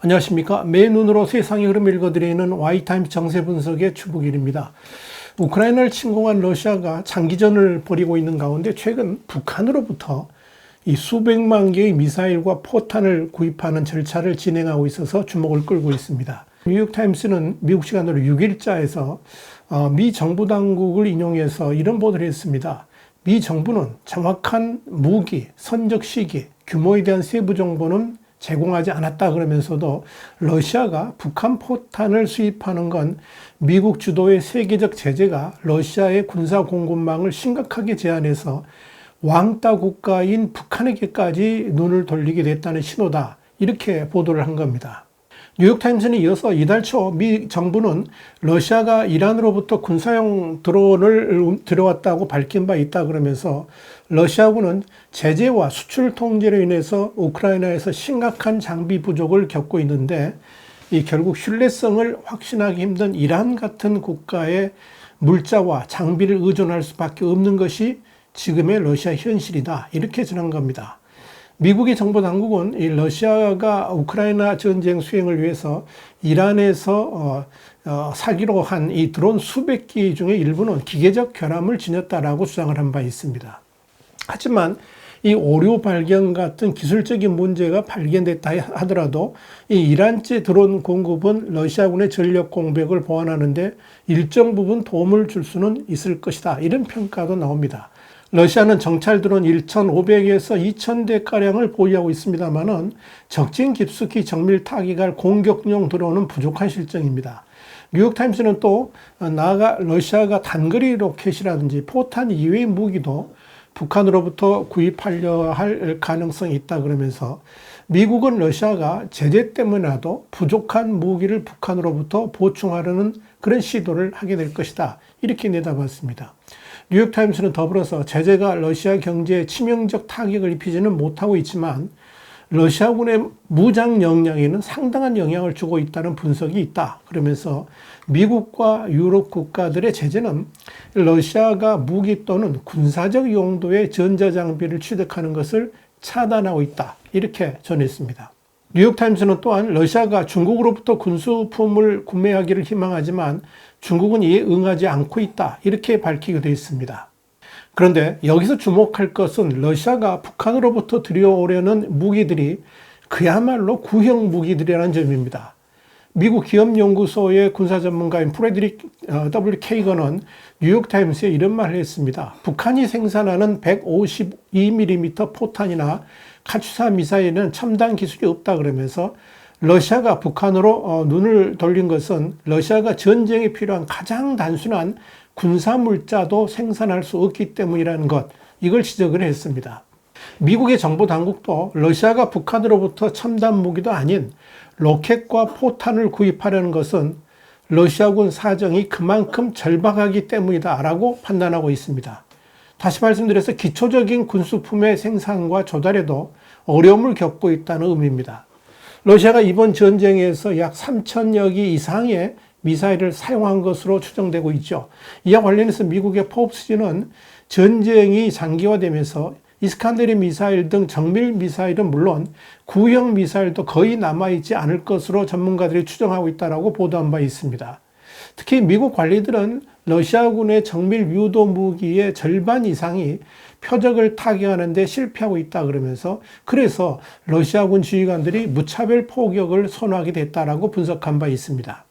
안녕하십니까. 매 눈으로 세상의 흐름을 읽어드리는 Y타임스 정세 분석의 추복일입니다. 우크라이나를 침공한 러시아가 장기전을 벌이고 있는 가운데 최근 북한으로부터 이 수백만 개의 미사일과 포탄을 구입하는 절차를 진행하고 있어서 주목을 끌고 있습니다. 뉴욕타임스는 미국 시간으로 6일자에서 미 정부 당국을 인용해서 이런 보도를 했습니다. 미 정부는 정확한 무기, 선적 시기, 규모에 대한 세부 정보는 제공하지 않았다 그러면서도 러시아가 북한 포탄을 수입하는 건 미국 주도의 세계적 제재가 러시아의 군사 공급망을 심각하게 제한해서 왕따 국가인 북한에게까지 눈을 돌리게 됐다는 신호다. 이렇게 보도를 한 겁니다. 뉴욕타임스는 이어서 이달 초 미 정부는 러시아가 이란으로부터 군사용 드론을 들여왔다고 밝힌 바 있다 그러면서 러시아군은 제재와 수출 통제로 인해서 우크라이나에서 심각한 장비 부족을 겪고 있는데 결국 신뢰성을 확신하기 힘든 이란 같은 국가의 물자와 장비를 의존할 수밖에 없는 것이 지금의 러시아 현실이다. 이렇게 전한 겁니다. 미국의 정보 당국은 이 러시아가 우크라이나 전쟁 수행을 위해서 이란에서 사기로 한 이 드론 수백 기 중에 일부는 기계적 결함을 지녔다라고 주장을 한 바 있습니다. 하지만 이 오류 발견 같은 기술적인 문제가 발견됐다 하더라도 이 이란제 드론 공급은 러시아군의 전력 공백을 보완하는데 일정 부분 도움을 줄 수는 있을 것이다. 이런 평가도 나옵니다. 러시아는 정찰 드론 1,500에서 2,000대가량을 보유하고 있습니다만은 적진 깊숙이 정밀 타격할 공격용 드론은 부족한 실정입니다. 뉴욕타임스는 또 나아가 러시아가 단거리 로켓이라든지 포탄 이외의 무기도 북한으로부터 구입하려 할 가능성이 있다 그러면서 미국은 러시아가 제재 때문에라도 부족한 무기를 북한으로부터 보충하려는 그런 시도를 하게 될 것이다. 이렇게 내다봤습니다. 뉴욕타임스는 더불어서 제재가 러시아 경제에 치명적 타격을 입히지는 못하고 있지만 러시아군의 무장 역량에는 상당한 영향을 주고 있다는 분석이 있다. 그러면서 미국과 유럽 국가들의 제재는 러시아가 무기 또는 군사적 용도의 전자장비를 취득하는 것을 차단하고 있다. 이렇게 전했습니다. 뉴욕타임스는 또한 러시아가 중국으로부터 군수품을 구매하기를 희망하지만 중국은 이에 응하지 않고 있다. 이렇게 밝히기도 했습니다. 그런데 여기서 주목할 것은 러시아가 북한으로부터 들여오려는 무기들이 그야말로 구형 무기들이라는 점입니다. 미국 기업연구소의 군사 전문가인 프레드릭 W. 케이건은 뉴욕타임스에 이런 말을 했습니다. 북한이 생산하는 152mm 포탄이나 카츄사 미사일은 첨단 기술이 없다 그러면서 러시아가 북한으로 눈을 돌린 것은 러시아가 전쟁에 필요한 가장 단순한 군사 물자도 생산할 수 없기 때문이라는 것, 이걸 지적을 했습니다. 미국의 정보 당국도 러시아가 북한으로부터 첨단 무기도 아닌 로켓과 포탄을 구입하려는 것은 러시아군 사정이 그만큼 절박하기 때문이다라고 판단하고 있습니다. 다시 말씀드려서 기초적인 군수품의 생산과 조달에도 어려움을 겪고 있다는 의미입니다. 러시아가 이번 전쟁에서 약 3,000여 기 이상의 미사일을 사용한 것으로 추정되고 있죠. 이와 관련해서 미국의 포브스지는 전쟁이 장기화되면서 이스칸데르 미사일 등 정밀 미사일은 물론 구형 미사일도 거의 남아있지 않을 것으로 전문가들이 추정하고 있다고 보도한 바 있습니다. 특히 미국 관리들은 러시아군의 정밀 유도 무기의 절반 이상이 표적을 타격하는 데 실패하고 있다 그러면서 그래서 러시아군 지휘관들이 무차별 포격을 선호하게 됐다라고 분석한 바 있습니다.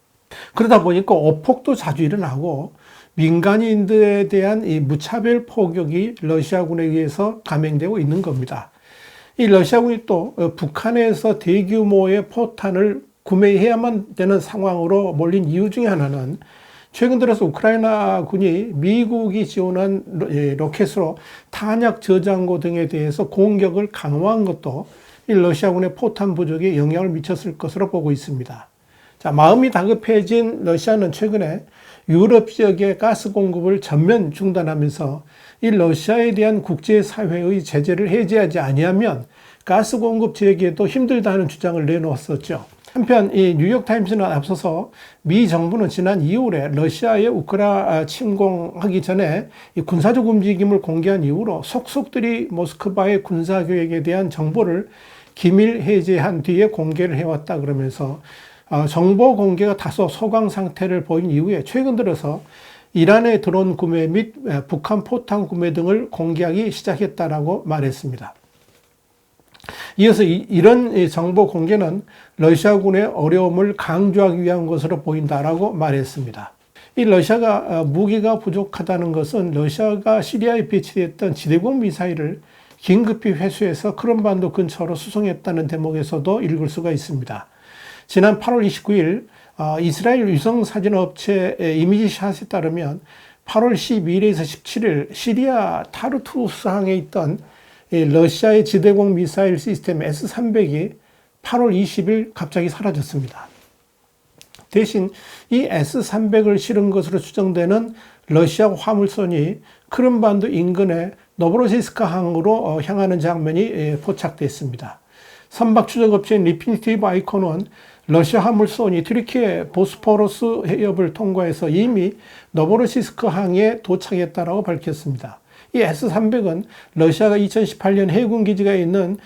그러다 보니까 오폭도 자주 일어나고 민간인들에 대한 이 무차별 포격이 러시아군에 의해서 감행되고 있는 겁니다. 이 러시아군이 또 북한에서 대규모의 포탄을 구매해야만 되는 상황으로 몰린 이유 중에 하나는 최근 들어서 우크라이나 군이 미국이 지원한 로켓으로 탄약 저장고 등에 대해서 공격을 강화한 것도 이 러시아군의 포탄 부족에 영향을 미쳤을 것으로 보고 있습니다. 자, 마음이 다급해진 러시아는 최근에 유럽 지역의 가스 공급을 전면 중단하면서 이 러시아에 대한 국제사회의 제재를 해제하지 아니하면 가스 공급 재개도 힘들다는 주장을 내놓았었죠. 한편 이 뉴욕타임스는 앞서서 미 정부는 지난 2월에 러시아의 우크라이나 침공하기 전에 이 군사적 움직임을 공개한 이후로 속속들이 모스크바의 군사계획에 대한 정보를 기밀 해제한 뒤에 공개를 해왔다 그러면서 정보 공개가 다소 소강 상태를 보인 이후에 최근 들어서 이란의 드론 구매 및 북한 포탄 구매 등을 공개하기 시작했다라고 말했습니다. 이어서 이런 정보 공개는 러시아군의 어려움을 강조하기 위한 것으로 보인다라고 말했습니다. 이 러시아가 무기가 부족하다는 것은 러시아가 시리아에 배치됐던 지대공 미사일을 긴급히 회수해서 크림반도 근처로 수송했다는 대목에서도 읽을 수가 있습니다. 지난 8월 29일 이스라엘 위성사진 업체 이미지샷에 따르면 8월 12일에서 17일 시리아 타르투스항에 있던 러시아의 지대공 미사일 시스템 S-300이 8월 20일 갑자기 사라졌습니다. 대신 이 S-300을 실은 것으로 추정되는 러시아 화물선이 크림반도 인근의 노브로시스크 항으로 향하는 장면이 포착됐습니다. 선박 추적업체인 리피니티브 아이콘은 러시아 화물선이 튀르키예 보스포러스 해협을 통과해서 이미 노브로시스크 항에 도착했다고 밝혔습니다. 이 S-300은 러시아가 2018년 해군 기지가 있는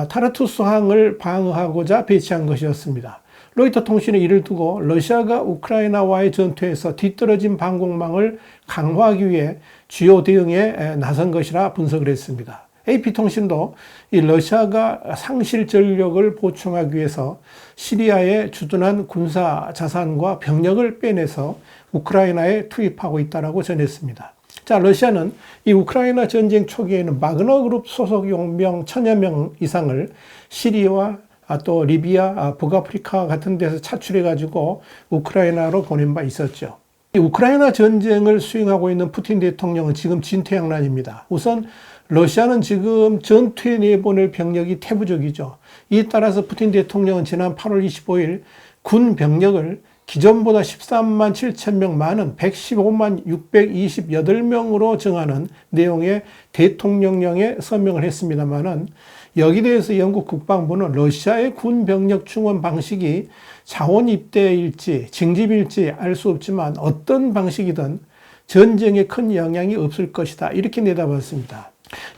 타르투스 항을 방어하고자 배치한 것이었습니다. 로이터 통신은 이를 두고 러시아가 우크라이나와의 전투에서 뒤떨어진 방공망을 강화하기 위해 주요 대응에 나선 것이라 분석을 했습니다. AP통신도 이 러시아가 상실 전력을 보충하기 위해서 시리아에 주둔한 군사 자산과 병력을 빼내서 우크라이나에 투입하고 있다고 전했습니다. 자, 러시아는 이 우크라이나 전쟁 초기에는 마그너 그룹 소속 용병 1000여 명 이상을 시리아와 또 리비아, 북아프리카 같은 데서 차출해가지고 우크라이나로 보낸 바 있었죠. 이 우크라이나 전쟁을 수행하고 있는 푸틴 대통령은 지금 진퇴양난입니다. 우선 러시아는 지금 전투에 내보낼 병력이 태부적이죠. 이에 따라서 푸틴 대통령은 지난 8월 25일 군 병력을 기존보다 13만 7천 명 많은 115만 628명으로 정하는 내용의 대통령령에 서명을 했습니다만은 여기에 대해서 영국 국방부는 러시아의 군 병력 충원 방식이 자원 입대일지 징집일지 알 수 없지만 어떤 방식이든 전쟁에 큰 영향이 없을 것이다 이렇게 내다봤습니다.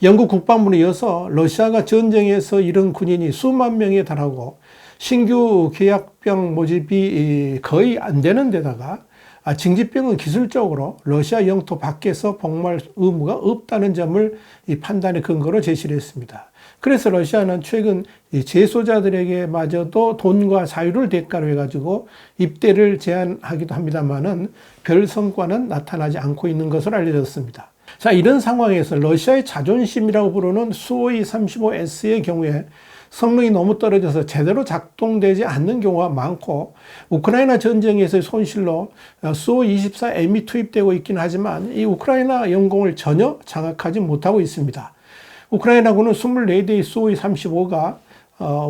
영국 국방부는 이어서 러시아가 전쟁에서 잃은 군인이 수만 명에 달하고 신규 계약병 모집이 거의 안 되는 데다가 징집병은 기술적으로 러시아 영토 밖에서 복무할 의무가 없다는 점을 이 판단의 근거로 제시를 했습니다. 그래서 러시아는 최근 재소자들에게 마저도 돈과 자유를 대가로 해가지고 입대를 제한하기도 합니다만은 별 성과는 나타나지 않고 있는 것으로 알려졌습니다. 자, 이런 상황에서 러시아의 자존심이라고 부르는 수호이 35S의 경우에 성능이 너무 떨어져서 제대로 작동되지 않는 경우가 많고 우크라이나 전쟁에서의 손실로 수호24M이 투입되고 있긴 하지만 이 우크라이나 영공을 전혀 장악하지 못하고 있습니다. 우크라이나군은 24대의 수호이35가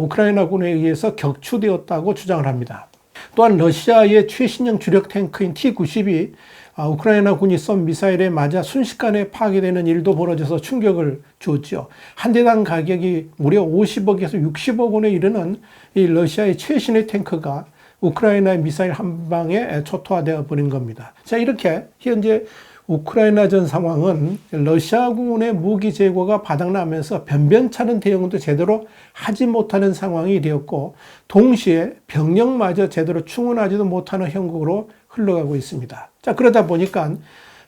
우크라이나군에 의해서 격추되었다고 주장을 합니다. 또한 러시아의 최신형 주력 탱크인 T-90이 우크라이나군이 쏜 미사일에 맞아 순식간에 파괴되는 일도 벌어져서 충격을 주었죠. 한 대당 가격이 무려 50억에서 60억 원에 이르는 이 러시아의 최신의 탱크가 우크라이나의 미사일 한 방에 초토화되어 버린 겁니다. 자, 이렇게 현재 우크라이나전 상황은 러시아군의 무기 재고가 바닥나면서 변변찮은 대응도 제대로 하지 못하는 상황이 되었고 동시에 병력마저 제대로 충원하지도 못하는 형국으로 흘러가고 있습니다. 자, 그러다 보니까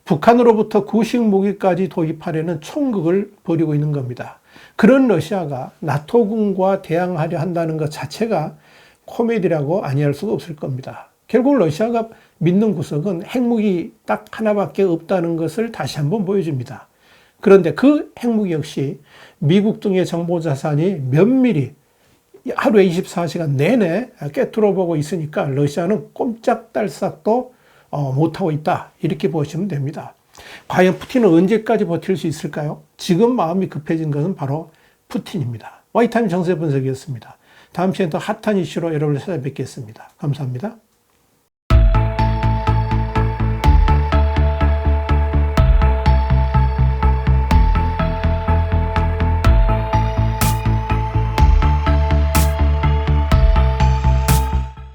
북한으로부터 구식 무기까지 도입하려는 총극을 벌이고 있는 겁니다. 그런 러시아가 나토군과 대항하려 한다는 것 자체가 코미디라고 아니할 수가 없을 겁니다. 결국 러시아가 믿는 구석은 핵무기 딱 하나밖에 없다는 것을 다시 한번 보여줍니다. 그런데 그 핵무기 역시 미국 등의 정보자산이 면밀히 하루에 24시간 내내 꿰뚫어 보고 있으니까 러시아는 꼼짝달싹도 못하고 있다 이렇게 보시면 됩니다. 과연 푸틴은 언제까지 버틸 수 있을까요? 지금 마음이 급해진 것은 바로 푸틴입니다. 와이타임 정세 분석이었습니다. 다음 시간에 더 핫한 이슈로 여러분을 찾아뵙겠습니다. 감사합니다.